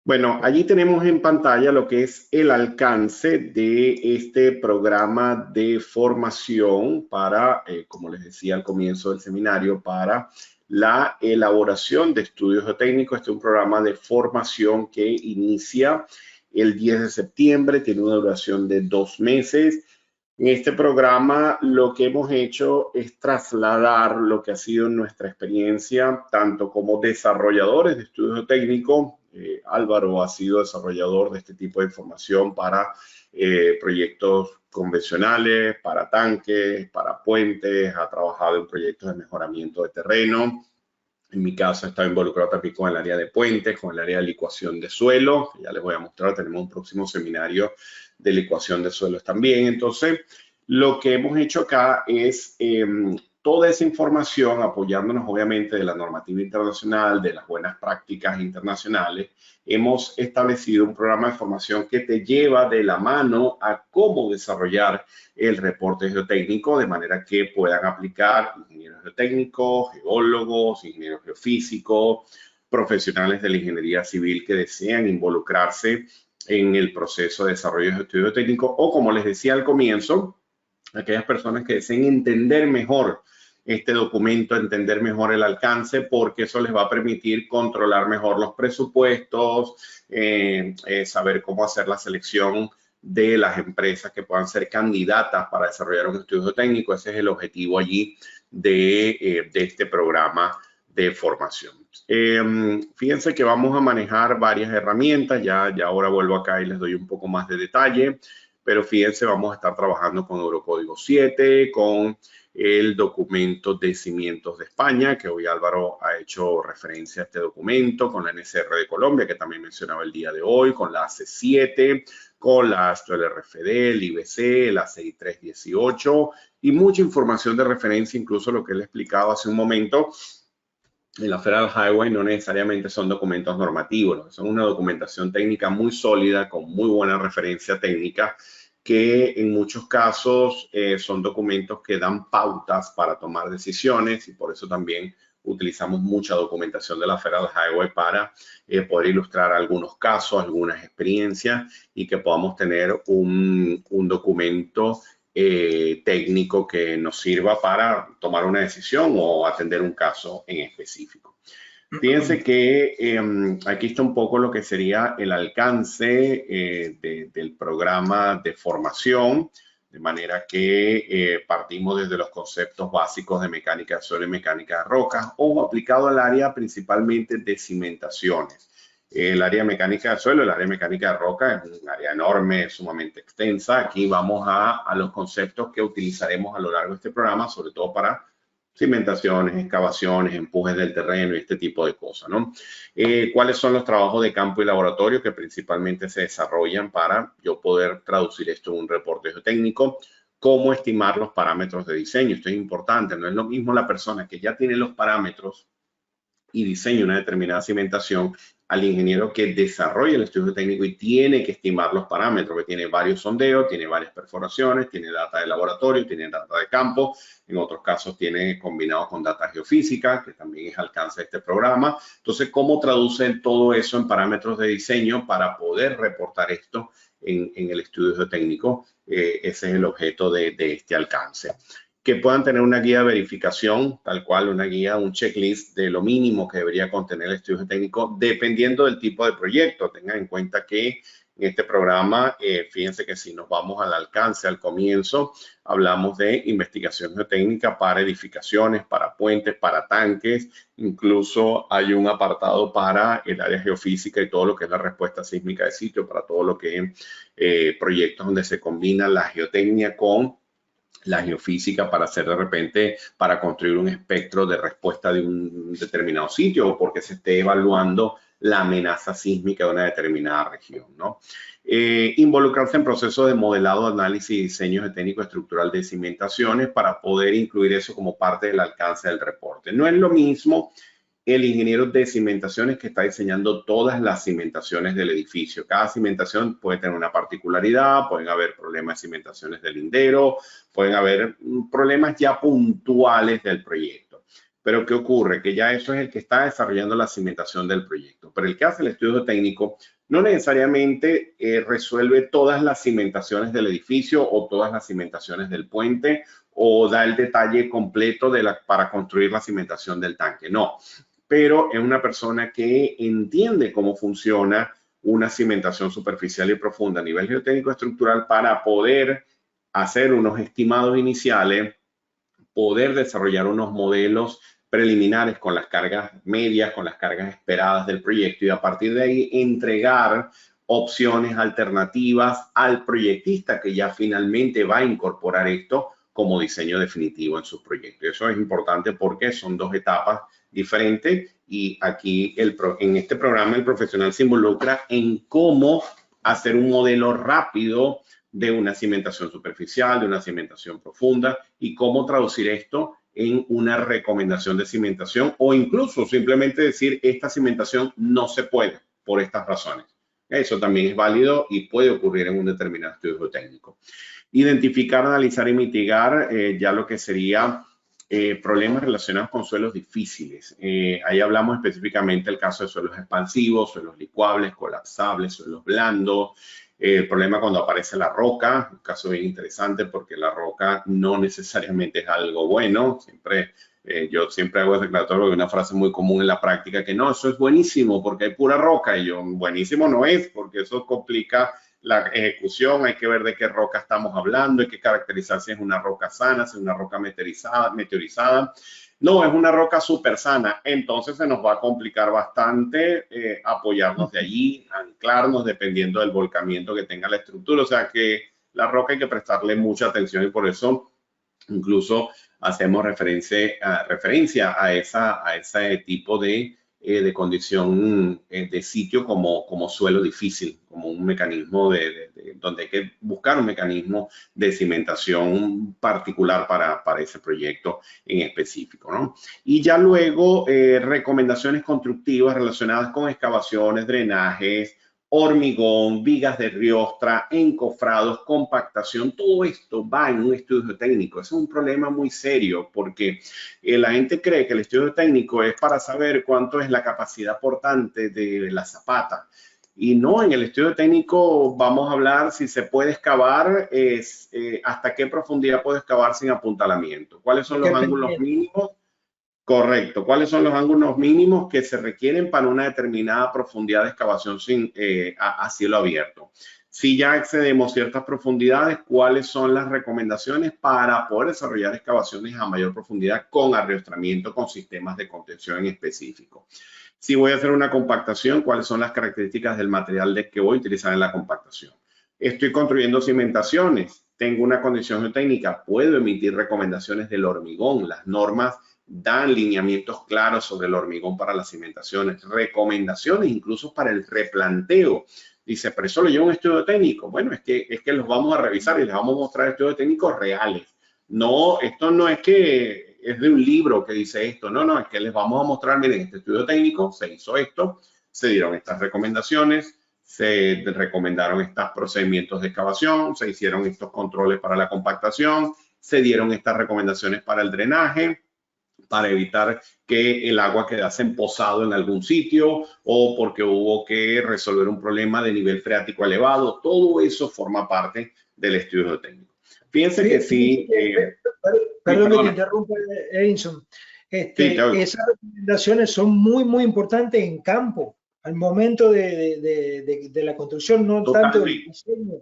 Bueno, allí tenemos en pantalla lo que es el alcance de este programa de formación para, como les decía al comienzo del seminario, para la elaboración de estudios geotécnicos. Este es un programa de formación que inicia el 10 de septiembre, tiene una duración de 2 meses. En este programa lo que hemos hecho es trasladar lo que ha sido nuestra experiencia, tanto como desarrolladores de estudios técnicos. Álvaro ha sido desarrollador de este tipo de información para proyectos convencionales, para tanques, para puentes, ha trabajado en proyectos de mejoramiento de terreno. En mi caso, he estado involucrado también con el área de puentes, con el área de licuación de suelo. Ya les voy a mostrar, tenemos un próximo seminario de licuación de suelos también. Entonces, lo que hemos hecho acá es toda esa información, apoyándonos obviamente de la normativa internacional, de las buenas prácticas internacionales, hemos establecido un programa de formación que te lleva de la mano a cómo desarrollar el reporte geotécnico de manera que puedan aplicar ingenieros geotécnicos, geólogos, ingenieros geofísicos, profesionales de la ingeniería civil que desean involucrarse en el proceso de desarrollo de estudio técnico o, como les decía al comienzo, aquellas personas que deseen entender mejor este documento, entender mejor el alcance, porque eso les va a permitir controlar mejor los presupuestos, saber cómo hacer la selección de las empresas que puedan ser candidatas para desarrollar un estudio técnico. Ese es el objetivo allí de este programa de formación. Fíjense que vamos a manejar varias herramientas, ya ahora vuelvo acá y les doy un poco más de detalle, pero fíjense, vamos a estar trabajando con Eurocódigo 7, con el documento de cimientos de España, que hoy Álvaro ha hecho referencia a este documento, con la NSR de Colombia, que también mencionaba el día de hoy, con la AC7, con la Astro LRFD, el IBC, la CI 318 y mucha información de referencia, incluso lo que le explicaba hace un momento. En la Federal Highway no necesariamente son documentos normativos, son una documentación técnica muy sólida, con muy buena referencia técnica, que en muchos casos son documentos que dan pautas para tomar decisiones y por eso también utilizamos mucha documentación de la Federal Highway para poder ilustrar algunos casos, algunas experiencias y que podamos tener un documento técnico que nos sirva para tomar una decisión o atender un caso en específico. Fíjense que aquí está un poco lo que sería el alcance del programa de formación, de manera que partimos desde los conceptos básicos de mecánica de suelo y mecánica de rocas o aplicado al área principalmente de cimentaciones. El área mecánica de suelo, el área mecánica de roca es un área enorme, sumamente extensa. Aquí vamos a los conceptos que utilizaremos a lo largo de este programa, sobre todo para cimentaciones, excavaciones, empujes del terreno y este tipo de cosas, ¿no? ¿Cuáles son los trabajos de campo y laboratorio que principalmente se desarrollan para yo poder traducir esto en un reporte geotécnico? ¿Cómo estimar los parámetros de diseño? Esto es importante, no es lo mismo la persona que ya tiene los parámetros y diseña una determinada cimentación al ingeniero que desarrolla el estudio técnico y tiene que estimar los parámetros, que tiene varios sondeos, tiene varias perforaciones, tiene data de laboratorio, tiene data de campo, en otros casos tiene combinado con data geofísica, que también es alcance de este programa. Entonces, ¿cómo traducen todo eso en parámetros de diseño para poder reportar esto en el estudio geotécnico? Ese es el objeto de este alcance. Que puedan tener una guía de verificación, tal cual una guía, un checklist de lo mínimo que debería contener el estudio técnico, dependiendo del tipo de proyecto. Tengan en cuenta que en este programa, fíjense que si nos vamos al alcance, al comienzo, hablamos de investigación geotécnica para edificaciones, para puentes, para tanques. Incluso hay un apartado para el área geofísica y todo lo que es la respuesta sísmica de sitio, para todo lo que es proyectos donde se combina la geotecnia con la geofísica para hacer de repente, para construir un espectro de respuesta de un determinado sitio o porque se esté evaluando la amenaza sísmica de una determinada región, ¿no? Involucrarse en procesos de modelado, análisis y diseño geotécnico estructural de cimentaciones para poder incluir eso como parte del alcance del reporte. No es lo mismo el ingeniero de cimentaciones que está diseñando todas las cimentaciones del edificio. Cada cimentación puede tener una particularidad, pueden haber problemas de cimentaciones del lindero, pueden haber problemas ya puntuales del proyecto. Pero ¿qué ocurre? Que ya eso es el que está desarrollando la cimentación del proyecto. Pero el que hace el estudio técnico no necesariamente resuelve todas las cimentaciones del edificio o todas las cimentaciones del puente o da el detalle completo para construir la cimentación del tanque. No, pero es una persona que entiende cómo funciona una cimentación superficial y profunda a nivel geotécnico estructural para poder hacer unos estimados iniciales, poder desarrollar unos modelos preliminares con las cargas medias, con las cargas esperadas del proyecto y a partir de ahí entregar opciones alternativas al proyectista que ya finalmente va a incorporar esto como diseño definitivo en su proyecto. Eso es importante porque son dos etapas diferentes y aquí en este programa el profesional se involucra en cómo hacer un modelo rápido de una cimentación superficial, de una cimentación profunda y cómo traducir esto en una recomendación de cimentación o incluso simplemente decir esta cimentación no se puede por estas razones. Eso también es válido y puede ocurrir en un determinado estudio geotécnico. Identificar, analizar y mitigar ya lo que sería problemas relacionados con suelos difíciles. Ahí hablamos específicamente del caso de suelos expansivos, suelos licuables, colapsables, suelos blandos. El problema cuando aparece la roca, un caso bien interesante porque la roca no necesariamente es algo bueno. Yo siempre hago el declaratorio de una frase muy común en la práctica que no, eso es buenísimo porque hay pura roca. Y yo, buenísimo no es porque eso complica la ejecución. Hay que ver de qué roca estamos hablando, hay que caracterizar si es una roca sana, si es una roca meteorizada. No, es una roca súper sana, entonces se nos va a complicar bastante apoyarnos de allí, anclarnos dependiendo del volcamiento que tenga la estructura. O sea que la roca hay que prestarle mucha atención y por eso incluso hacemos referencia a ese tipo de condición de sitio como suelo difícil, como un mecanismo donde hay que buscar un mecanismo de cimentación particular para ese proyecto en específico, ¿no? Y ya luego recomendaciones constructivas relacionadas con excavaciones, drenajes, hormigón, vigas de riostra, encofrados, compactación, todo esto va en un estudio técnico. Es un problema muy serio porque la gente cree que el estudio técnico es para saber cuánto es la capacidad portante de la zapata. Y no, en el estudio técnico vamos a hablar si se puede excavar, hasta qué profundidad puede excavar sin apuntalamiento, cuáles son los ángulos mínimos. Correcto. ¿Cuáles son los ángulos mínimos que se requieren para una determinada profundidad de excavación a cielo abierto? Si ya excedemos ciertas profundidades, ¿cuáles son las recomendaciones para poder desarrollar excavaciones a mayor profundidad con arriostramiento, con sistemas de contención en específico? Si voy a hacer una compactación, ¿cuáles son las características del material que voy a utilizar en la compactación? Estoy construyendo cimentaciones, tengo una condición geotécnica, puedo emitir recomendaciones del hormigón, las normas dan lineamientos claros sobre el hormigón para las cimentaciones, recomendaciones incluso para el replanteo. Dice, pero eso lo lleva un estudio técnico. Bueno, es que los vamos a revisar y les vamos a mostrar estudios técnicos reales. No, esto no es que es de un libro que dice esto. No, no, es que les vamos a mostrar, miren, este estudio técnico, se hizo esto, se dieron estas recomendaciones, se recomendaron estos procedimientos de excavación, se hicieron estos controles para la compactación, se dieron estas recomendaciones para el drenaje, para evitar que el agua quedase emposado en algún sitio o porque hubo que resolver un problema de nivel freático elevado. Todo eso forma parte del estudio técnico. Fíjense que sí. Perdón que te interrumpa, Edinson. Esas recomendaciones son muy, muy importantes en campo, al momento de la construcción, no tanto del diseño,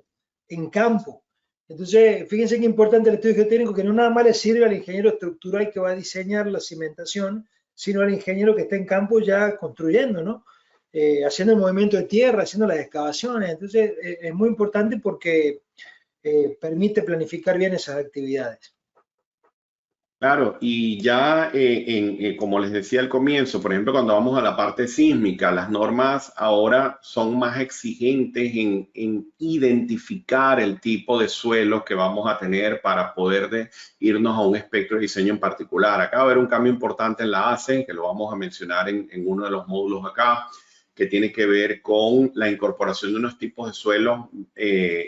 en campo. Entonces, fíjense qué importante el estudio geotécnico, que no nada más le sirve al ingeniero estructural que va a diseñar la cimentación, sino al ingeniero que está en campo ya construyendo, ¿no? Haciendo el movimiento de tierra, haciendo las excavaciones. Entonces, es muy importante porque permite planificar bien esas actividades. Claro, y ya como les decía al comienzo, por ejemplo, cuando vamos a la parte sísmica, las normas ahora son más exigentes en identificar el tipo de suelo que vamos a tener para poder irnos a un espectro de diseño en particular. Acá va a haber un cambio importante en la ACE, que lo vamos a mencionar en uno de los módulos acá. que tiene que ver con la incorporación de unos tipos de suelos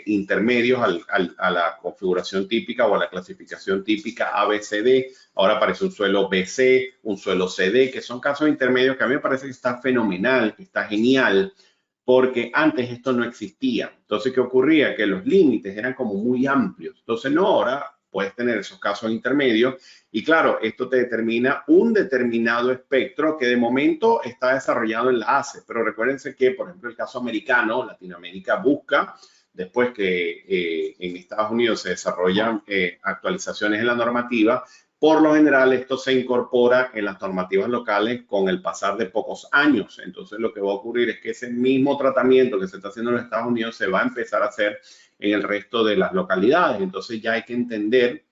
intermedios a la configuración típica o a la clasificación típica ABCD. Ahora aparece un suelo BC, un suelo CD, que son casos intermedios que a mí me parece que está fenomenal, que está genial, porque antes esto no existía. Entonces, ¿qué ocurría? Que los límites eran como muy amplios. Entonces, no, ahora puedes tener esos casos intermedios y claro, esto te determina un determinado espectro que de momento está desarrollado en la ACE, pero recuérdense que, por ejemplo, el caso americano, Latinoamérica busca, después que en Estados Unidos se desarrollan actualizaciones en la normativa, por lo general esto se incorpora en las normativas locales con el pasar de pocos años. Entonces lo que va a ocurrir es que ese mismo tratamiento que se está haciendo en los Estados Unidos se va a empezar a hacer en el resto de las localidades. Entonces ya hay que entender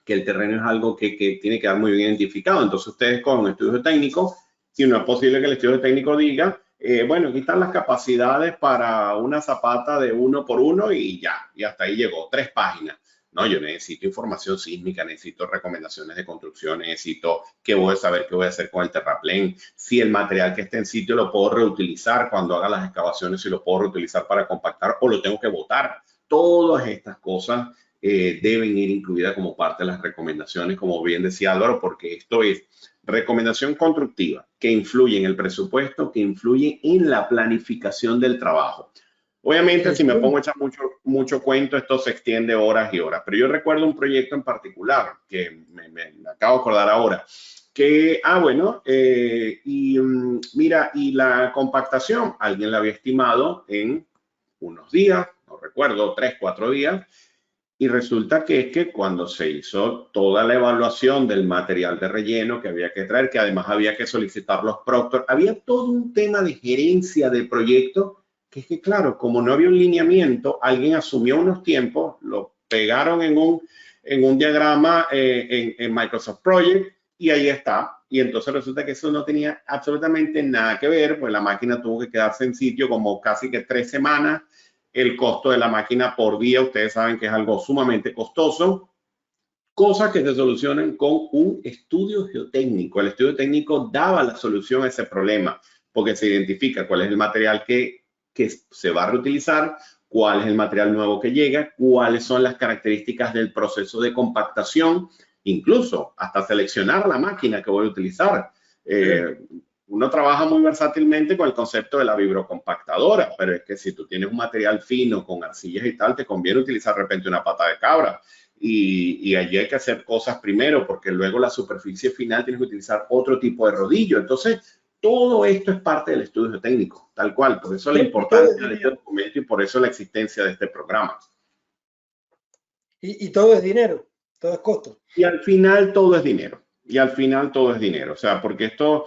que el terreno es algo que tiene que quedar muy bien identificado. Entonces ustedes con un estudio técnico, si no es posible que el estudio técnico diga, bueno, aquí están las capacidades para una zapata de 1 por 1 y ya, y hasta ahí llegó, 3 páginas. No, yo necesito información sísmica, necesito recomendaciones de construcción, necesito que voy a saber qué voy a hacer con el terraplén, si el material que esté en sitio lo puedo reutilizar cuando haga las excavaciones, si lo puedo reutilizar para compactar o lo tengo que botar. Todas estas cosas deben ir incluidas como parte de las recomendaciones, como bien decía Álvaro, porque esto es recomendación constructiva que influye en el presupuesto, que influye en la planificación del trabajo. Obviamente, si me pongo a echar mucho cuento, esto se extiende horas y horas, pero yo recuerdo un proyecto en particular que me acabo de acordar ahora, que, mira, y la compactación, alguien la había estimado en unos días, no recuerdo, 3, 4 días, y resulta que es que cuando se hizo toda la evaluación del material de relleno que había que traer, que además había que solicitar los proctor, había todo un tema de gerencia del proyecto, que es que claro, como no había un lineamiento, alguien asumió unos tiempos, lo pegaron en un diagrama en Microsoft Project y ahí está. Y entonces resulta que eso no tenía absolutamente nada que ver, pues la máquina tuvo que quedarse en sitio como casi que 3 semanas. El costo de la máquina por día, ustedes saben que es algo sumamente costoso, cosas que se solucionan con un estudio geotécnico. El estudio técnico daba la solución a ese problema, porque se identifica cuál es el material que se va a reutilizar, cuál es el material nuevo que llega, cuáles son las características del proceso de compactación, incluso hasta seleccionar la máquina que voy a utilizar. Uno trabaja muy versátilmente con el concepto de la vibrocompactadora, pero es que si tú tienes un material fino con arcillas y tal, te conviene utilizar de repente una pata de cabra. Y allí hay que hacer cosas primero, porque luego la superficie final tienes que utilizar otro tipo de rodillo. Entonces, todo esto es parte del estudio técnico, tal cual. Por eso la importancia de este documento y por eso la existencia de este programa. Y todo es dinero, todo es costo. Y al final todo es dinero. Y al final todo es dinero. O sea, porque esto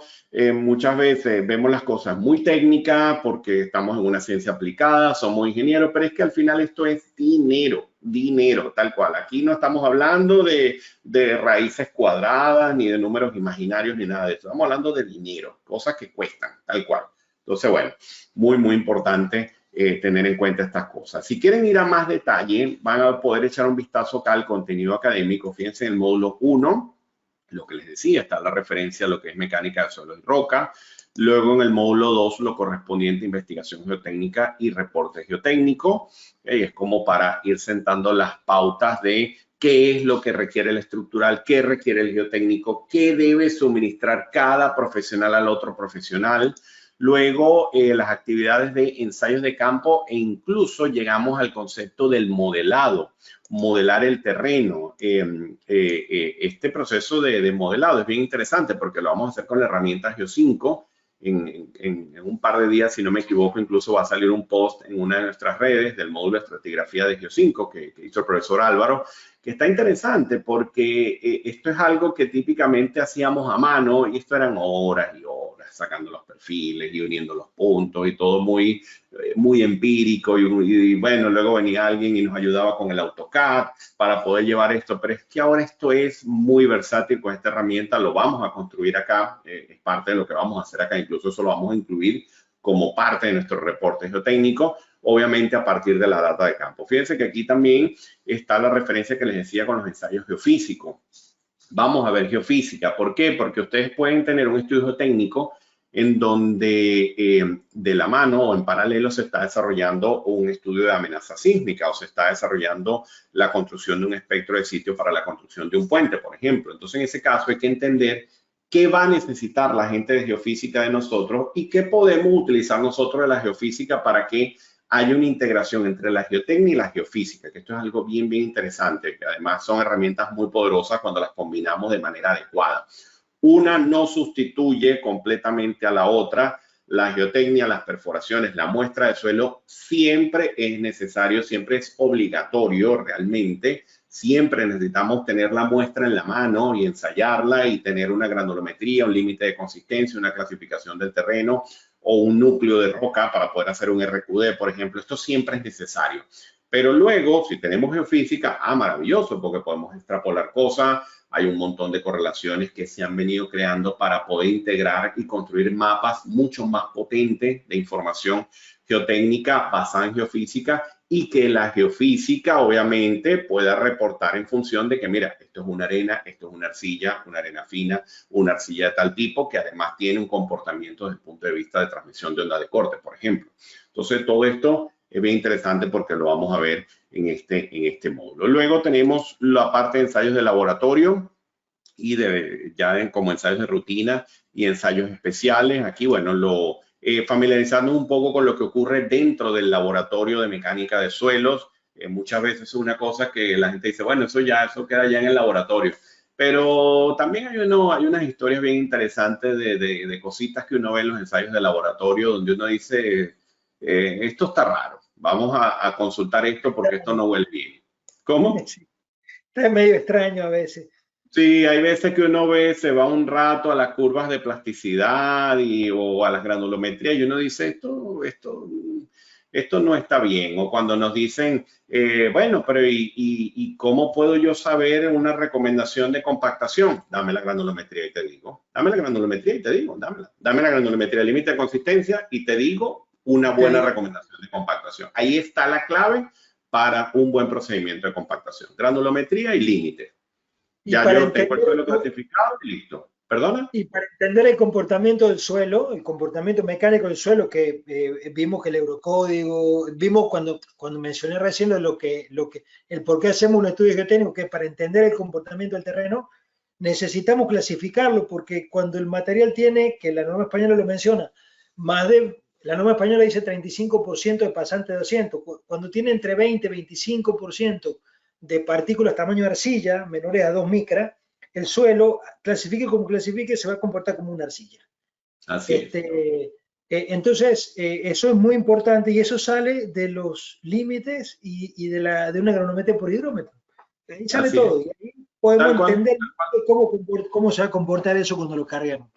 muchas veces vemos las cosas muy técnicas porque estamos en una ciencia aplicada, somos ingenieros, pero es que al final esto es dinero, dinero, tal cual. Aquí no estamos hablando de raíces cuadradas, ni de números imaginarios, ni nada de eso. Estamos hablando de dinero, cosas que cuestan, tal cual. Entonces, bueno, muy, muy importante tener en cuenta estas cosas. Si quieren ir a más detalle, van a poder echar un vistazo acá al contenido académico. Fíjense en el módulo 1. Lo que les decía, está la referencia a lo que es mecánica de suelo y roca. Luego en el módulo 2, lo correspondiente a investigación geotécnica y reporte geotécnico. Es como para ir sentando las pautas de qué es lo que requiere el estructural, qué requiere el geotécnico, qué debe suministrar cada profesional al otro profesional. Luego las actividades de ensayos de campo e incluso llegamos al concepto del modelado, modelar el terreno. Este proceso de modelado es bien interesante porque lo vamos a hacer con la herramienta Geo5. En un par de días, si no me equivoco, incluso va a salir un post en una de nuestras redes del módulo de estratigrafía de Geo5 que hizo el profesor Álvaro, que está interesante porque esto es algo que típicamente hacíamos a mano y esto eran horas y horas sacando los perfiles y uniendo los puntos y todo muy empírico y bueno, luego venía alguien y nos ayudaba con el AutoCAD para poder llevar esto, pero es que ahora esto es muy versátil con esta herramienta, lo vamos a construir acá, es parte de lo que vamos a hacer acá, incluso eso lo vamos a incluir como parte de nuestro reporte geotécnico, obviamente a partir de la data de campo. Fíjense que aquí también está la referencia que les decía con los ensayos geofísicos. Vamos a ver geofísica. ¿Por qué? Porque ustedes pueden tener un estudio técnico en donde de la mano o en paralelo se está desarrollando un estudio de amenaza sísmica o se está desarrollando la construcción de un espectro de sitio para la construcción de un puente, por ejemplo. Entonces, en ese caso hay que entender qué va a necesitar la gente de geofísica de nosotros y qué podemos utilizar nosotros de la geofísica para que haya una integración entre la geotecnia y la geofísica, que esto es algo bien, bien interesante, que además son herramientas muy poderosas cuando las combinamos de manera adecuada. Una no sustituye completamente a la otra. La geotecnia, las perforaciones, la muestra de suelo siempre es necesario, siempre es obligatorio realmente. Siempre necesitamos tener la muestra en la mano y ensayarla y tener una granulometría, un límite de consistencia, una clasificación del terreno o un núcleo de roca para poder hacer un RQD, por ejemplo. Esto siempre es necesario. Pero luego, si tenemos geofísica, maravilloso, porque podemos extrapolar cosas. Hay un montón de correlaciones que se han venido creando para poder integrar y construir mapas mucho más potentes de información geotécnica basada en geofísica y que la geofísica obviamente pueda reportar en función de que, mira, esto es una arena arena fina, una arcilla de tal tipo que además tiene un comportamiento desde el punto de vista de transmisión de onda de corte, por ejemplo. Entonces, todo esto es bien interesante porque lo vamos a ver en este módulo. Luego tenemos la parte de ensayos de laboratorio y como ensayos de rutina y ensayos especiales. Aquí, bueno, familiarizarnos un poco con lo que ocurre dentro del laboratorio de mecánica de suelos. Muchas veces es una cosa que la gente dice, bueno, eso queda ya en el laboratorio. Pero también hay unas historias bien interesantes de cositas que uno ve en los ensayos de laboratorio donde uno dice, esto está raro. Vamos a consultar esto porque esto no huele bien. ¿Cómo? Sí. Está medio extraño a veces. Sí, hay veces que uno se va un rato a las curvas de plasticidad o a las granulometrías y uno dice, esto no está bien. O cuando nos dicen, bueno, pero ¿y cómo puedo yo saber una recomendación de compactación? Dame la granulometría y te digo. Dame la granulometría y te digo, dámela. Dame la granulometría, límite de consistencia y te digo una buena recomendación de compactación. Ahí está la clave para un buen procedimiento de compactación. Granulometría y límite. Ya yo tengo el suelo clasificado y listo. ¿Perdona? Y para entender el comportamiento del suelo, el comportamiento mecánico del suelo, que vimos que el eurocódigo, vimos cuando mencioné recién el por qué hacemos un estudio geotécnico, que para entender el comportamiento del terreno necesitamos clasificarlo, porque cuando el material tiene, que la norma española lo menciona, la norma española dice 35% de pasante de 200, cuando tiene entre 20 y 25% de partículas tamaño de arcilla, menores a 2 micras, el suelo, clasifique como clasifique, se va a comportar como una arcilla. Así es. Entonces, eso es muy importante y eso sale de los límites y de una granulometría por hidrómetro. Ahí sale así todo. Es. Y ahí podemos entender cómo se va a comportar eso cuando lo carguemos.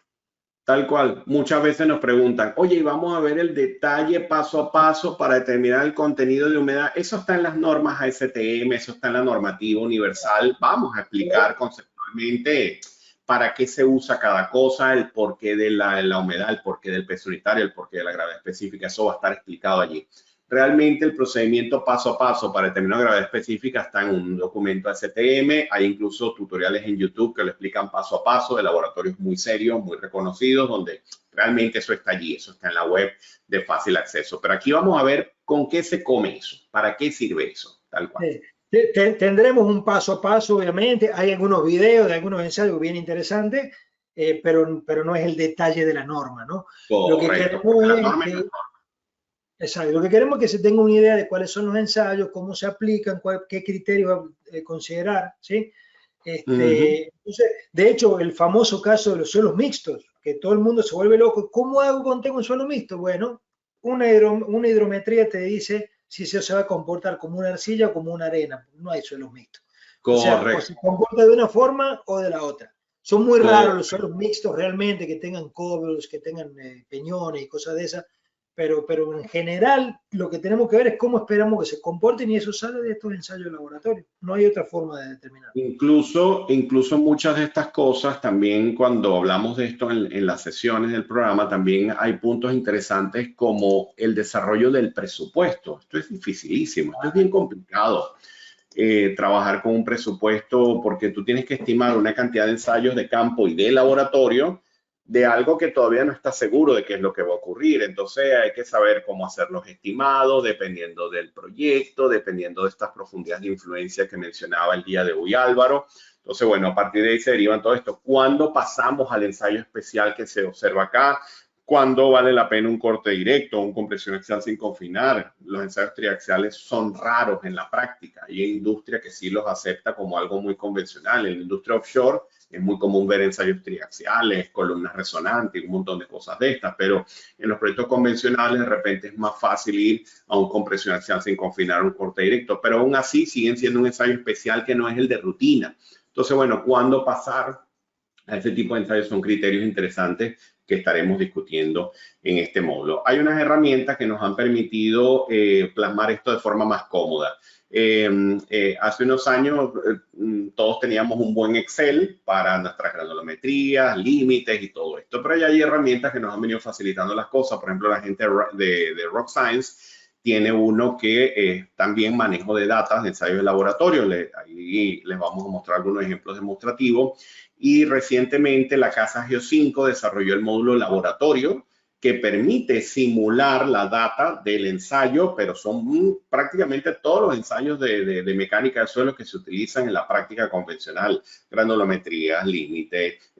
Tal cual. Muchas veces nos preguntan, oye, vamos a ver el detalle paso a paso para determinar el contenido de humedad. Eso está en las normas ASTM, eso está en la normativa universal. Vamos a explicar conceptualmente para qué se usa cada cosa, el porqué de la humedad, el porqué del peso unitario, el porqué de la gravedad específica. Eso va a estar explicado allí. Realmente el procedimiento paso a paso para determinar gravedad específica está en un documento ASTM. Hay incluso tutoriales en YouTube que lo explican paso a paso de laboratorios muy serios, muy reconocidos, donde realmente eso está allí, eso está en la web de fácil acceso. Pero aquí vamos a ver con qué se come eso, para qué sirve eso, tal cual. Tendremos un paso a paso, obviamente. Hay algunos videos de algunos ensayos bien interesantes, pero no es el detalle de la norma, ¿no? Correcto, Exacto. Lo que queremos es que se tenga una idea de cuáles son los ensayos, cómo se aplican, qué criterios considerar, ¿sí? Entonces, de hecho, el famoso caso de los suelos mixtos, que todo el mundo se vuelve loco. ¿Cómo hago cuando tengo un suelo mixto? Bueno, una hidrometría te dice si eso se va a comportar como una arcilla o como una arena. No hay suelos mixtos. Correcto. O sea, o se comporta de una forma o de la otra. Son muy raros los suelos mixtos realmente, que tengan cobros, que tengan peñones y cosas de esas. Pero en general lo que tenemos que ver es cómo esperamos que se comporten y eso sale de estos ensayos de laboratorio. No hay otra forma de determinar. Incluso muchas de estas cosas, también cuando hablamos de esto en las sesiones del programa, también hay puntos interesantes como el desarrollo del presupuesto. Esto es dificilísimo, esto es bien complicado. Trabajar con un presupuesto porque tú tienes que estimar una cantidad de ensayos de campo y de laboratorio de algo que todavía no está seguro de qué es lo que va a ocurrir. Entonces hay que saber cómo hacer los estimados, dependiendo del proyecto, dependiendo de estas profundidades de influencia que mencionaba el día de hoy Álvaro. Entonces, bueno, a partir de ahí se derivan todo esto. ¿Cuándo pasamos al ensayo especial que se observa acá? ¿Cuándo vale la pena un corte directo o una compresión axial sin confinar? Los ensayos triaxiales son raros en la práctica y hay industria que sí los acepta como algo muy convencional. En la industria offshore es muy común ver ensayos triaxiales, columnas resonantes y un montón de cosas de estas, pero en los proyectos convencionales de repente es más fácil ir a una compresión axial sin confinar un corte directo, pero aún así siguen siendo un ensayo especial que no es el de rutina. Entonces, bueno, ¿cuándo pasar a ese tipo de ensayos? Son criterios interesantes que estaremos discutiendo en este módulo. Hay unas herramientas que nos han permitido plasmar esto de forma más cómoda. Hace unos años todos teníamos un buen Excel para nuestras granulometrías, límites y todo esto, pero ya hay herramientas que nos han venido facilitando las cosas. Por ejemplo, la gente de Rock Science tiene uno que también manejo de datos de ensayos de laboratorio. Ahí les vamos a mostrar algunos ejemplos demostrativos. Y recientemente la casa Geo5 desarrolló el módulo laboratorio que permite simular la data del ensayo, pero son prácticamente todos los ensayos de mecánica del suelo que se utilizan en la práctica convencional: granulometrías, límites,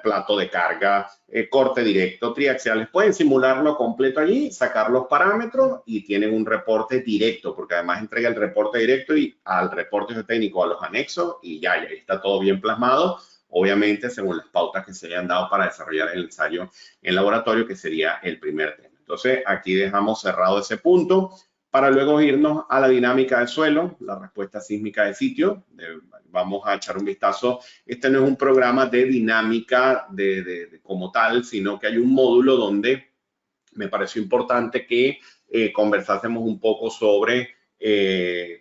plato de carga, corte directo, triaxiales. Pueden simularlo completo allí, sacar los parámetros y tienen un reporte directo, porque además entrega el reporte directo y al reporte geotécnico a los anexos y ya está todo bien plasmado, obviamente según las pautas que se hayan dado para desarrollar el ensayo en laboratorio, que sería el primer tema. Entonces, aquí dejamos cerrado ese punto para luego irnos a la dinámica del suelo, la respuesta sísmica de sitio. Vamos a echar un vistazo. Este no es un programa de dinámica como tal, sino que hay un módulo donde me pareció importante que conversásemos un poco sobre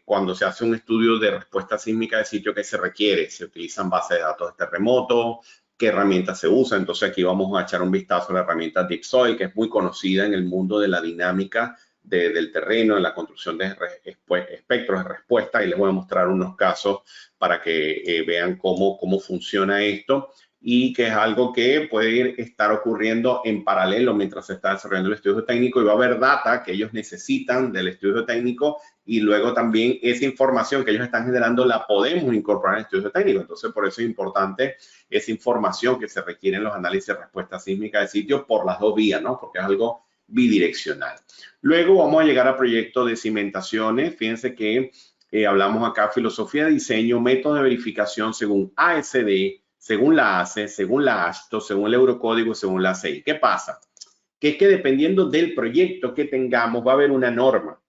cuando se hace un estudio de respuesta sísmica de sitio, ¿qué se requiere? Se utilizan bases de datos de terremoto, qué herramientas se usan. Entonces aquí vamos a echar un vistazo a la herramienta DeepSoil, que es muy conocida en el mundo de la dinámica del terreno, en la construcción de espectros de respuesta, y les voy a mostrar unos casos para que vean cómo funciona esto, y que es algo que puede estar ocurriendo en paralelo mientras se está desarrollando el estudio técnico, y va a haber data que ellos necesitan del estudio técnico, y luego también esa información que ellos están generando la podemos incorporar en el estudio técnico. Entonces, por eso es importante esa información que se requiere en los análisis de respuesta sísmica de sitio por las dos vías, ¿no? Porque es algo bidireccional. Luego vamos a llegar a proyectos de cimentaciones. Fíjense que hablamos acá filosofía de diseño, método de verificación según ASD, según la ACE, según la AASHTO, según el Eurocódigo, según la CEI. ¿Qué pasa? Que es que dependiendo del proyecto que tengamos va a haber una norma.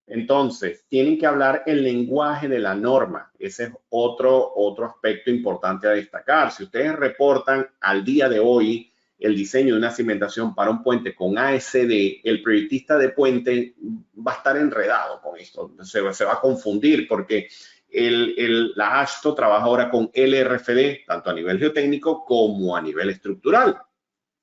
Entonces, tienen que hablar el lenguaje de la norma. Ese es otro aspecto importante a destacar. Si ustedes reportan al día de hoy el diseño de una cimentación para un puente con ASD, el proyectista de puente va a estar enredado con esto. Se va a confundir porque la AASHTO trabaja ahora con LRFD, tanto a nivel geotécnico como a nivel estructural.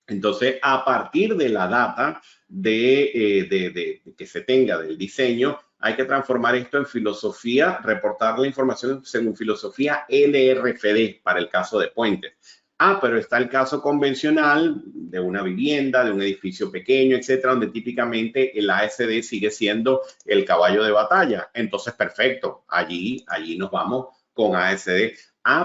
Entonces, a partir de la data que se tenga del diseño, hay que transformar esto en filosofía, reportar la información según filosofía LRFD para el caso de puentes. Pero está el caso convencional de una vivienda, de un edificio pequeño, etcétera, donde típicamente el ASD sigue siendo el caballo de batalla. Entonces, perfecto, allí nos vamos con ASD.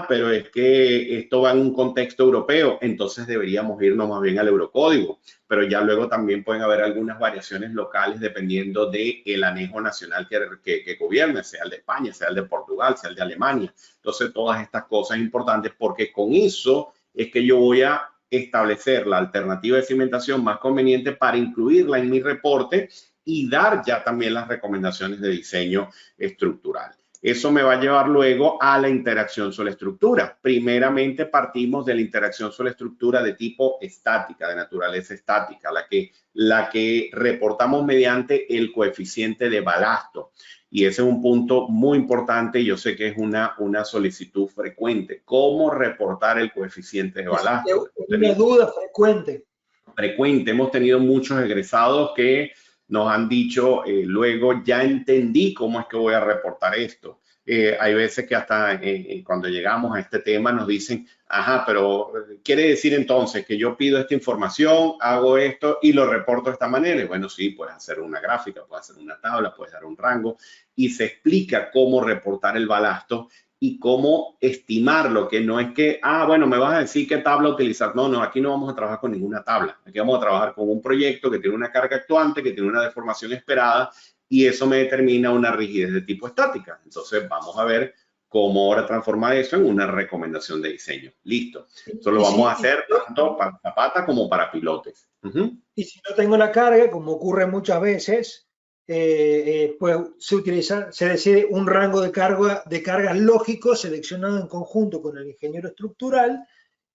Pero es que esto va en un contexto europeo, entonces deberíamos irnos más bien al Eurocódigo. Pero ya luego también pueden haber algunas variaciones locales dependiendo del anejo nacional que gobierne, sea el de España, sea el de Portugal, sea el de Alemania. Entonces, todas estas cosas importantes, porque con eso es que yo voy a establecer la alternativa de cimentación más conveniente para incluirla en mi reporte y dar ya también las recomendaciones de diseño estructural. Eso me va a llevar luego a la interacción suelo-estructura. Primeramente partimos de la interacción suelo-estructura de tipo estática, de naturaleza estática, la que reportamos mediante el coeficiente de balasto. Y ese es un punto muy importante y yo sé que es una solicitud frecuente. ¿Cómo reportar el coeficiente de balasto? Es una duda frecuente. Hemos tenido muchos egresados que nos han dicho luego, ya entendí cómo es que voy a reportar esto. hay veces que hasta cuando llegamos a este tema nos dicen, ajá, pero quiere decir entonces que yo pido esta información, hago esto y lo reporto de esta manera. Y bueno, sí, puedes hacer una gráfica, puedes hacer una tabla, puedes dar un rango y se explica cómo reportar el balasto y cómo estimarlo, que no es que, bueno, me vas a decir qué tabla utilizar. No, aquí no vamos a trabajar con ninguna tabla. Aquí vamos a trabajar con un proyecto que tiene una carga actuante, que tiene una deformación esperada y eso me determina una rigidez de tipo estática. Entonces vamos a ver cómo ahora transformar eso en una recomendación de diseño. Listo. Eso lo vamos a hacer tanto para Zapata como para pilotes. Y si no tengo la carga, como ocurre muchas veces, pues se decide un rango de cargas lógico seleccionado en conjunto con el ingeniero estructural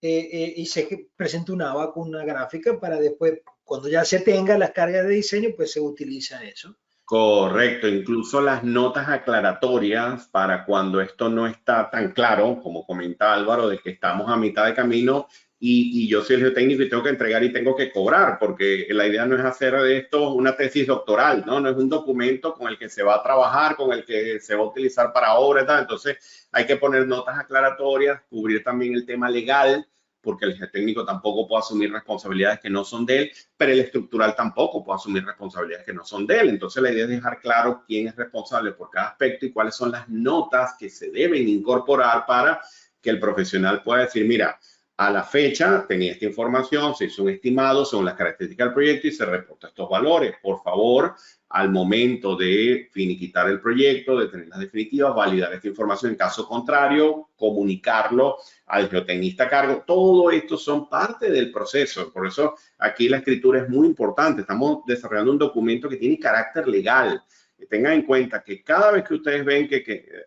y se presenta una ABAC, una gráfica, para después, cuando ya se tenga las cargas de diseño, pues se utiliza eso. Correcto, incluso las notas aclaratorias para cuando esto no está tan claro, como comenta Álvaro, de que estamos a mitad de camino y yo soy el geotécnico y tengo que entregar y tengo que cobrar, porque la idea no es hacer de esto una tesis doctoral, ¿no? No es un documento con el que se va a trabajar, con el que se va a utilizar para obras, ¿no? Entonces hay que poner notas aclaratorias, cubrir también el tema legal, porque el geotécnico tampoco puede asumir responsabilidades que no son de él, pero el estructural tampoco puede asumir responsabilidades que no son de él. Entonces la idea es dejar claro quién es responsable por cada aspecto y cuáles son las notas que se deben incorporar para que el profesional pueda decir, mira, a la fecha tenía esta información, se hizo un estimado según las características del proyecto y se reporta estos valores. Por favor, al momento de finiquitar el proyecto, de tener las definitivas, validar esta información. En caso contrario, comunicarlo al geotecnista a cargo. Todo esto son parte del proceso. Por eso aquí la escritura es muy importante. Estamos desarrollando un documento que tiene carácter legal. Tengan en cuenta que cada vez que ustedes ven que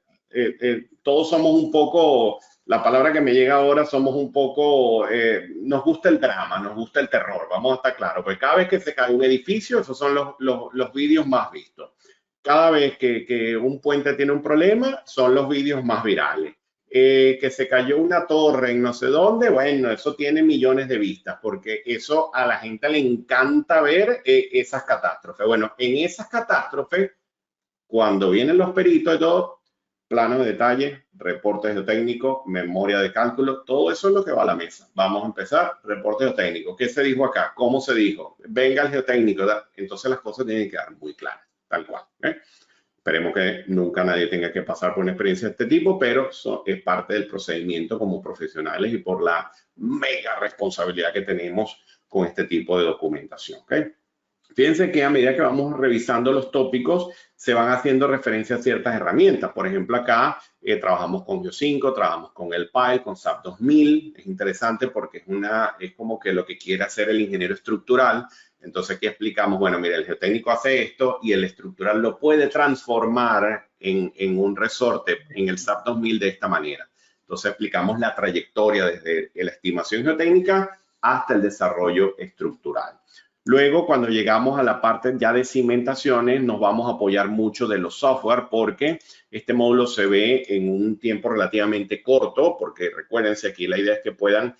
todos somos un poco, la palabra que me llega ahora, somos un poco, nos gusta el drama, nos gusta el terror, vamos a estar claros, porque cada vez que se cae un edificio, esos son los vídeos más vistos. Cada vez que un puente tiene un problema, son los vídeos más virales. Que se cayó una torre en no sé dónde, bueno, eso tiene millones de vistas, porque eso a la gente le encanta ver esas catástrofes. Bueno, en esas catástrofes, cuando vienen los peritos y todo, plano de detalle, reporte geotécnico, memoria de cálculo, todo eso es lo que va a la mesa. Vamos a empezar, reporte geotécnico. ¿Qué se dijo acá? ¿Cómo se dijo? Venga el geotécnico. Entonces las cosas tienen que quedar muy claras, tal cual. Esperemos que nunca nadie tenga que pasar por una experiencia de este tipo, pero eso es parte del procedimiento como profesionales y por la mega responsabilidad que tenemos con este tipo de documentación. Fíjense que a medida que vamos revisando los tópicos, se van haciendo referencia a ciertas herramientas. Por ejemplo, acá trabajamos con Geo5, trabajamos con el PILE, con SAP 2000. Es interesante porque es como que lo que quiere hacer el ingeniero estructural. Entonces aquí explicamos, bueno, mira, el geotécnico hace esto y el estructural lo puede transformar en un resorte en el SAP 2000 de esta manera. Entonces explicamos la trayectoria desde la estimación geotécnica hasta el desarrollo estructural. Luego, cuando llegamos a la parte ya de cimentaciones, nos vamos a apoyar mucho de los software porque este módulo se ve en un tiempo relativamente corto, porque recuérdense aquí la idea es que puedan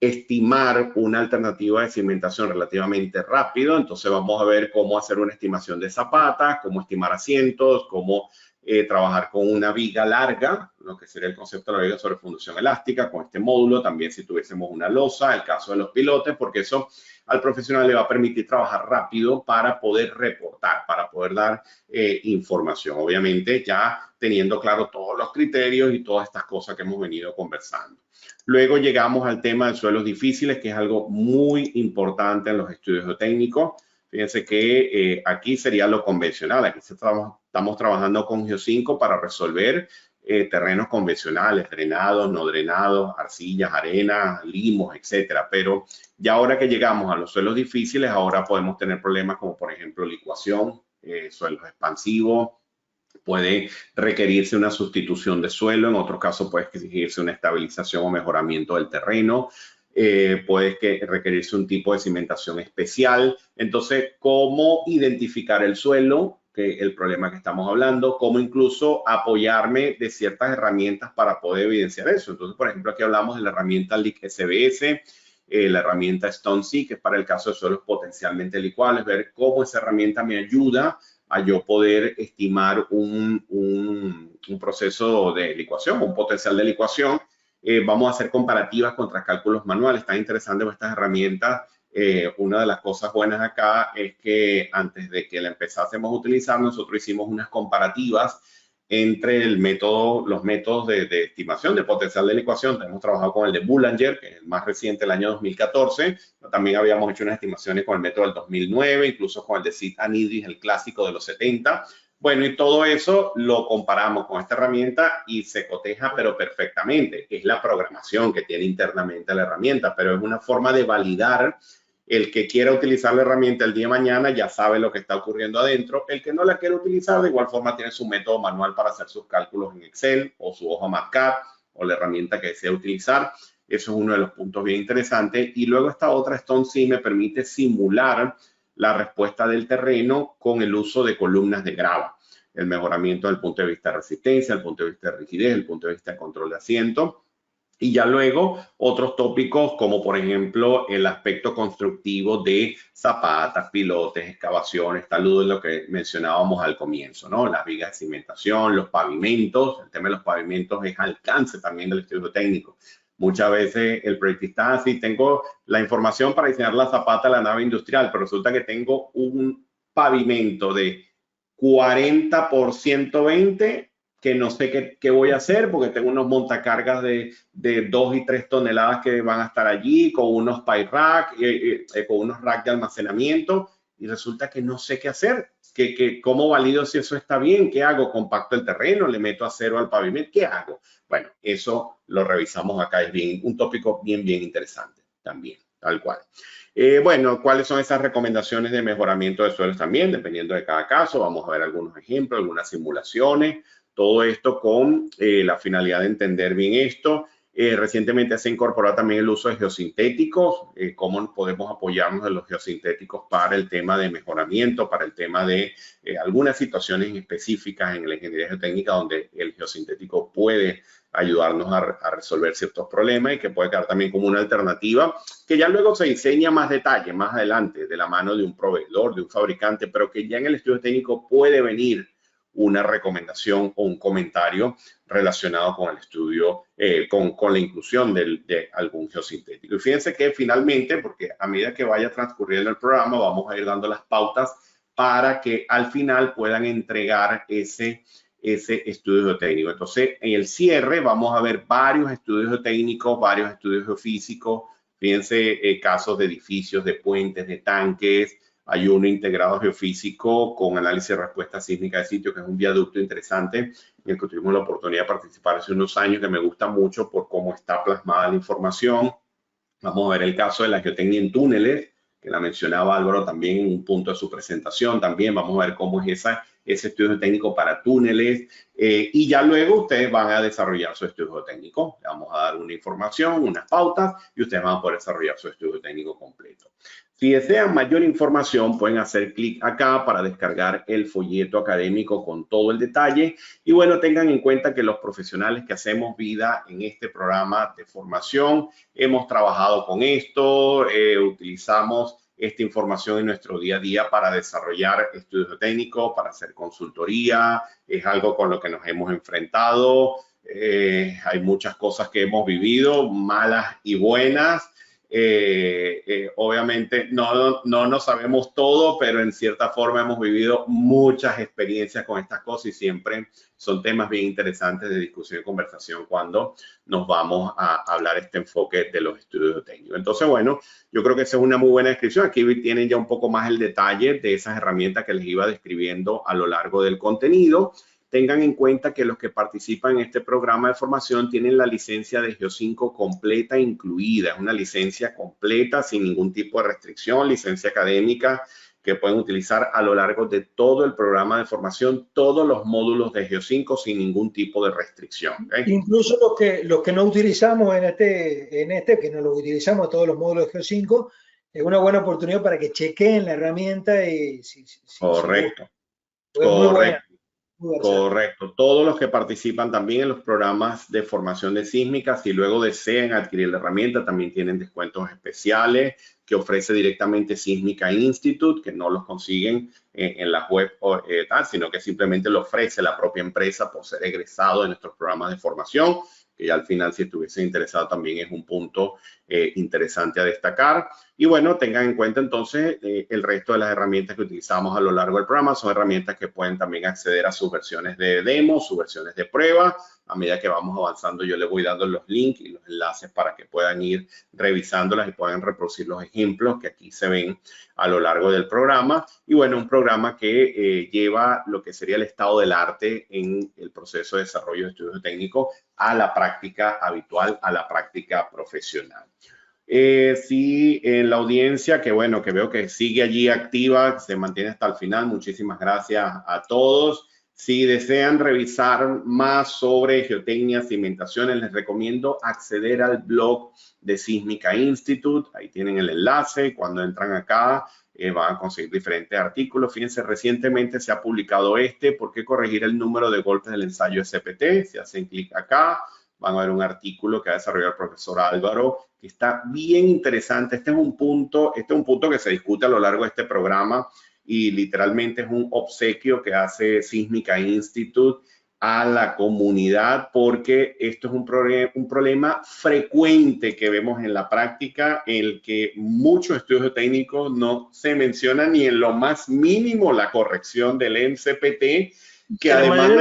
estimar una alternativa de cimentación relativamente rápido. Entonces vamos a ver cómo hacer una estimación de zapatas, cómo estimar asientos, cómo trabajar con una viga larga, lo que sería el concepto de la viga sobre fundación elástica, con este módulo. También si tuviésemos una losa, el caso de los pilotes, porque eso al profesional le va a permitir trabajar rápido para poder reportar, para poder dar información. Obviamente ya teniendo claro todos los criterios y todas estas cosas que hemos venido conversando. Luego llegamos al tema de suelos difíciles, que es algo muy importante en los estudios geotécnicos. Fíjense que aquí sería lo convencional. Aquí estamos trabajando con Geo5 para resolver terrenos convencionales, drenados, no drenados, arcillas, arena, limos, etcétera. Pero ya ahora que llegamos a los suelos difíciles, ahora podemos tener problemas como, por ejemplo, licuación, suelos expansivos. Puede requerirse una sustitución de suelo, en otros casos puede exigirse una estabilización o mejoramiento del terreno, puede requerirse un tipo de cimentación especial. Entonces, ¿cómo identificar el suelo? Que el problema que estamos hablando, cómo incluso apoyarme de ciertas herramientas para poder evidenciar eso. Entonces, por ejemplo, aquí hablamos de la herramienta LIC SBS, la herramienta StoneSea, que es para el caso de suelos potencialmente licuables, ver cómo esa herramienta me ayuda a yo poder estimar un proceso de licuación, un potencial de licuación. Vamos a hacer comparativas contra cálculos manuales. Está interesante estas herramientas. Una de las cosas buenas acá es que antes de que la empezásemos a utilizar, nosotros hicimos unas comparativas entre los métodos de estimación de potencial de licuación. Hemos trabajado con el de Boulanger, que es el más reciente, el año 2014. También habíamos hecho unas estimaciones con el método del 2009, incluso con el de Sid and Idris, el clásico de los 70. Bueno, y todo eso lo comparamos con esta herramienta y se coteja, pero perfectamente. Es la programación que tiene internamente la herramienta, pero es una forma de validar. El que quiera utilizar la herramienta el día de mañana ya sabe lo que está ocurriendo adentro. El que no la quiere utilizar, de igual forma, tiene su método manual para hacer sus cálculos en Excel o su hoja MATLAB o la herramienta que desea utilizar. Eso es uno de los puntos bien interesantes. Y luego esta otra, StoneSim, me permite simular la respuesta del terreno con el uso de columnas de grava. El mejoramiento desde el punto de vista de resistencia, el punto de vista de rigidez, el punto de vista de control de asiento. Y ya luego otros tópicos como por ejemplo el aspecto constructivo de zapatas, pilotes, excavaciones, tal de lo que mencionábamos al comienzo, ¿no? Las vigas de cimentación, los pavimentos. El tema de los pavimentos es alcance también del estudio técnico. Muchas veces el proyectista así, tengo la información para diseñar la zapata de la nave industrial, pero resulta que tengo un pavimento de 40 por 120 que no sé qué voy a hacer porque tengo unos montacargas de 2 y 3 toneladas que van a estar allí con unos pie rack, con unos racks de almacenamiento y resulta que no sé qué hacer. ¿Cómo valido si eso está bien? ¿Qué hago? ¿Compacto el terreno? ¿Le meto acero al pavimento? ¿Qué hago? Bueno, eso lo revisamos acá. Es un tópico bien interesante también, tal cual. Bueno, ¿cuáles son esas recomendaciones de mejoramiento de suelos también? Dependiendo de cada caso, vamos a ver algunos ejemplos, algunas simulaciones. Todo esto con la finalidad de entender bien esto. Recientemente se ha incorporado también el uso de geosintéticos, cómo podemos apoyarnos de los geosintéticos para el tema de mejoramiento, para el tema de algunas situaciones específicas en la ingeniería geotécnica donde el geosintético puede ayudarnos a resolver ciertos problemas y que puede quedar también como una alternativa que ya luego se diseña más detalle, más adelante, de la mano de un proveedor, de un fabricante, pero que ya en el estudio técnico puede venir una recomendación o un comentario relacionado con el estudio, con la inclusión de algún geosintético. Y fíjense que finalmente, porque a medida que vaya transcurriendo el programa, vamos a ir dando las pautas para que al final puedan entregar ese estudio geotécnico. Entonces, en el cierre vamos a ver varios estudios geotécnicos, varios estudios geofísicos. Fíjense casos de edificios, de puentes, de tanques. Hay uno integrado geofísico con análisis de respuesta sísmica de sitio, que es un viaducto interesante en el que tuvimos la oportunidad de participar hace unos años, que me gusta mucho por cómo está plasmada la información. Vamos a ver el caso de la geotecnia en túneles, que la mencionaba Álvaro también en un punto de su presentación. También vamos a ver cómo es ese estudio técnico para túneles. Y ya luego ustedes van a desarrollar su estudio técnico. Le vamos a dar una información, unas pautas, y ustedes van a poder desarrollar su estudio técnico completo. Si desean mayor información, pueden hacer clic acá para descargar el folleto académico con todo el detalle. Y bueno, tengan en cuenta que los profesionales que hacemos vida en este programa de formación, hemos trabajado con esto, utilizamos esta información en nuestro día a día para desarrollar estudios técnicos, para hacer consultoría. Es algo con lo que nos hemos enfrentado. Hay muchas cosas que hemos vivido, malas y buenas. Obviamente no sabemos todo, pero en cierta forma hemos vivido muchas experiencias con estas cosas y siempre son temas bien interesantes de discusión y conversación cuando nos vamos a hablar este enfoque de los estudios técnicos. Entonces, bueno, yo creo que esa es una muy buena descripción. Aquí tienen ya un poco más el detalle de esas herramientas que les iba describiendo a lo largo del contenido. Tengan en cuenta que los que participan en este programa de formación tienen la licencia de Geo5 completa incluida. Es una licencia completa sin ningún tipo de restricción, licencia académica que pueden utilizar a lo largo de todo el programa de formación, todos los módulos de Geo5 sin ningún tipo de restricción. ¿Okay? Incluso los que no utilizamos que no lo utilizamos todos los módulos de Geo5, es una buena oportunidad para que chequeen la herramienta y Correcto. Correcto. Correcto. Todos los que participan también en los programas de formación de sísmica, si luego desean adquirir la herramienta, también tienen descuentos especiales que ofrece directamente Sísmica Institute, que no los consiguen en la web sino que simplemente lo ofrece la propia empresa por ser egresado de nuestros programas de formación, que ya al final, si estuviesen interesados, también es un punto interesante a destacar. Y bueno, tengan en cuenta entonces el resto de las herramientas que utilizamos a lo largo del programa. Son herramientas que pueden también acceder a sus versiones de demo, sus versiones de prueba. A medida que vamos avanzando, yo les voy dando los links y los enlaces para que puedan ir revisándolas y puedan reproducir los ejemplos que aquí se ven a lo largo del programa. Y bueno, un programa que lleva lo que sería el estado del arte en el proceso de desarrollo de estudios técnicos a la práctica habitual, a la práctica profesional. Sí, en la audiencia, que bueno, que veo que sigue allí activa, se mantiene hasta el final. Muchísimas gracias a todos. Si desean revisar más sobre geotecnia, cimentaciones, les recomiendo acceder al blog de Sísmica Institute. Ahí tienen el enlace. Cuando entran acá, van a conseguir diferentes artículos. Fíjense, recientemente se ha publicado ¿Por qué corregir el número de golpes del ensayo SPT? Si hacen clic acá, van a ver un artículo que ha desarrollado el profesor Álvaro, que está bien interesante. Este es un punto que se discute a lo largo de este programa y literalmente es un obsequio que hace Sísmica Institute a la comunidad, porque esto es un problema frecuente que vemos en la práctica, en el que muchos estudios técnicos no se menciona ni en lo más mínimo la corrección del MCPT, que además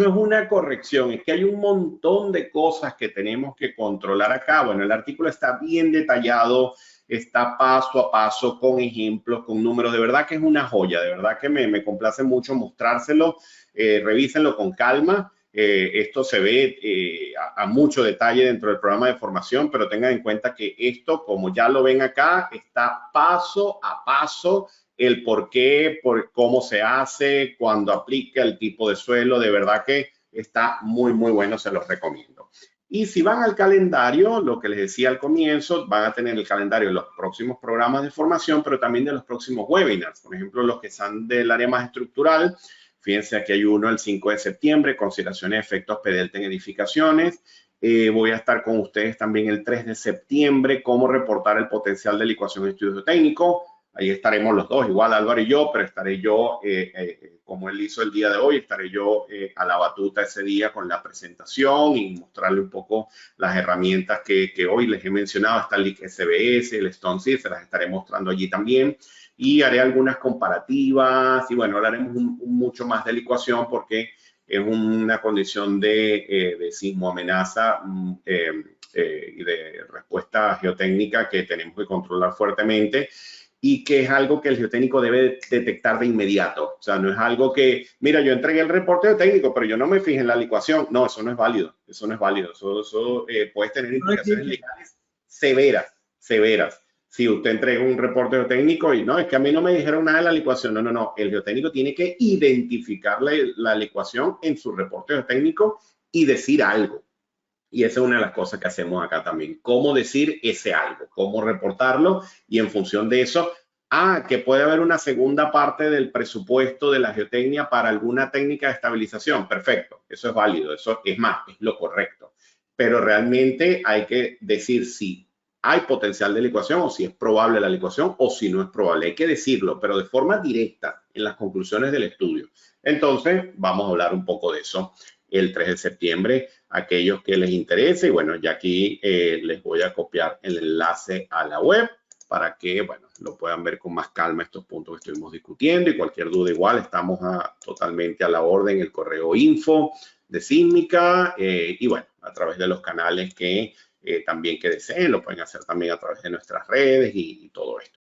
no es una corrección, es que hay un montón de cosas que tenemos que controlar acá. Bueno, el artículo está bien detallado, está paso a paso, con ejemplos, con números. De verdad que es una joya, de verdad que me complace mucho mostrárselo. Revísenlo con calma. Esto se ve a mucho detalle dentro del programa de formación, pero tengan en cuenta que esto, como ya lo ven acá, está paso a paso. El por qué, por cómo se hace, cuando aplica el tipo de suelo. De verdad que está muy, muy bueno, se los recomiendo. Y si van al calendario, lo que les decía al comienzo, van a tener el calendario de los próximos programas de formación, pero también de los próximos webinars. Por ejemplo, los que están del área más estructural. Fíjense, aquí hay uno el 5 de septiembre, consideraciones de efectos P-delta en edificaciones. Voy a estar con ustedes también el 3 de septiembre, cómo reportar el potencial de licuación en estudio técnico. Ahí estaremos los dos, igual Álvaro y yo, pero estaré yo, como él hizo el día de hoy, estaré yo a la batuta ese día con la presentación y mostrarle un poco las herramientas que hoy les he mencionado. Está el LIC SBS, el StoneSeed, se las estaré mostrando allí también. Y haré algunas comparativas y bueno, hablaremos mucho más de licuación porque es una condición de sismo amenaza y de respuesta geotécnica que tenemos que controlar fuertemente, y que es algo que el geotécnico debe detectar de inmediato. O sea, no es algo que, mira, yo entregué el reporte geotécnico, pero yo no me fijé en la licuación. No, eso no es válido. Eso no es válido. Eso puede tener implicaciones legales severas. Si usted entrega un reporte geotécnico y no, es que a mí no me dijeron nada de la licuación. No. El geotécnico tiene que identificar la licuación en su reporte geotécnico y decir algo. Y esa es una de las cosas que hacemos acá también. Cómo decir ese algo, cómo reportarlo, y en función de eso, que puede haber una segunda parte del presupuesto de la geotecnia para alguna técnica de estabilización. Perfecto, eso es válido, eso es más, es lo correcto. Pero realmente hay que decir si hay potencial de licuación o si es probable la licuación o si no es probable. Hay que decirlo, pero de forma directa en las conclusiones del estudio. Entonces, vamos a hablar un poco de eso el 3 de septiembre, aquellos que les interese. Y bueno, ya aquí les voy a copiar el enlace a la web para que, bueno, lo puedan ver con más calma estos puntos que estuvimos discutiendo. Y cualquier duda igual, estamos totalmente a la orden, el correo info de Sísmica y bueno, a través de los canales que también que deseen, lo pueden hacer también a través de nuestras redes y todo esto.